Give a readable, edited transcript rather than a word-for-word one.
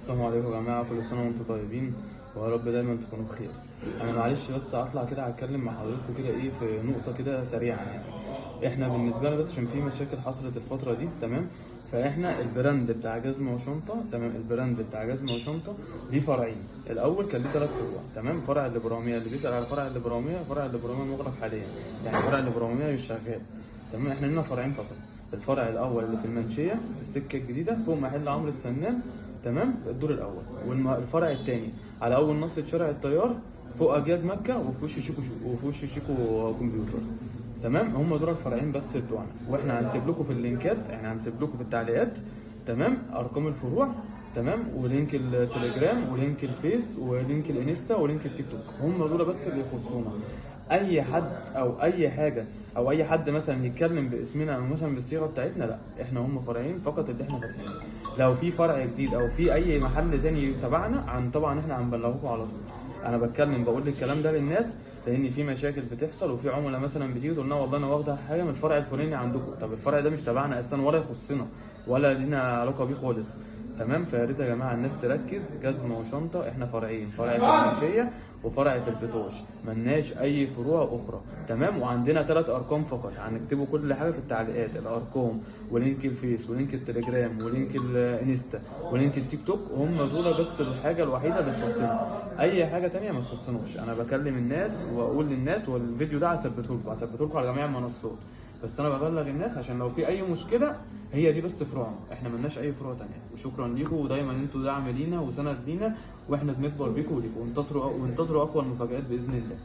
السلام عليكم يا جماعة، كل سنة وانتم طيبين ويا رب دايما تكونوا بخير. أنا معلش بس هطلع كده هتكلم مع حضراتكم كده في نقطة كده سريعة يعني. احنا بالنسبة لنا بس عشان في مشاكل حصلت الفترة دي، تمام؟ فاحنا البراند بتاع جزمة وشنطة، تمام؟ البراند بتاع جزمة وشنطة ليه فرعين. الأول كان ليه 3 فروع، تمام؟ فرع الإبرامية، اللي بيسأل على فرع الإبرامية، فرع الإبرامية مغلق حاليا، يعني فرع الإبرامية مش شغال، تمام؟ احنا لنا فرعين فقط. الفرع الاول اللي في المنشيه في السكه الجديده فوق محل عمرو السنان، تمام؟ في الدور الاول. والفرع الثاني على اول نص شارع الطيار فوق اجياد مكه وفي وش شيكو كمبيوتر، تمام؟ هم دول الفرعين بس بتوعنا، واحنا هنسيب لكم في اللينكات، يعني هنسيب لكم في التعليقات، تمام؟ ارقام الفروع، تمام؟ ولينك التليجرام ولينك الفيس ولينك الانستا ولينك التيك توك، هم دول بس اللي يخصونا. اي حد او اي حاجه او اي حد مثلا يتكلم باسمنا او مثلا بالصيغه بتاعتنا، لا، احنا هم فرعين فقط اللي احنا فاتحينه. لو في فرع جديد او في اي محل تاني تبعنا طبعا احنا هنبلغكم على طول. انا بتكلم بقول الكلام ده للناس لان في مشاكل بتحصل، وفي عملاء مثلا بتيجي تقول لنا والله انا واخده حاجه من الفرع الفلاني عندكم، طب الفرع ده مش تبعنا اساسا ولا يخصنا ولا لينا علاقه بيه خالص، تمام؟ فيا ريت يا جماعه الناس تركز، جزمه وشنطه احنا فرعين، فرع في المنشيه وفرع في البتوش، ملناش اي فروع اخرى، تمام؟ وعندنا 3 ارقام فقط، هنكتبوا كل حاجه في التعليقات، الارقام ولينك الفيس ولينك التليجرام ولينك الانستا ولينك التيك توك، هم دول بس الحاجه الوحيده اللي تخصنا، اي حاجه تانية ما تخصناش. انا بكلم الناس واقول للناس، والفيديو ده هثبته لكم على جميع المنصات، بس انا ببلغ الناس عشان لو في اي مشكله هي دي بس فروعنا، احنا ملناش اي فروع تانية. وشكرا ليكم، ودايما انتوا دعم لينا وسند لينا، واحنا بنكبر بيكم وليكم، وانتظروا اقوى المفاجآت باذن الله.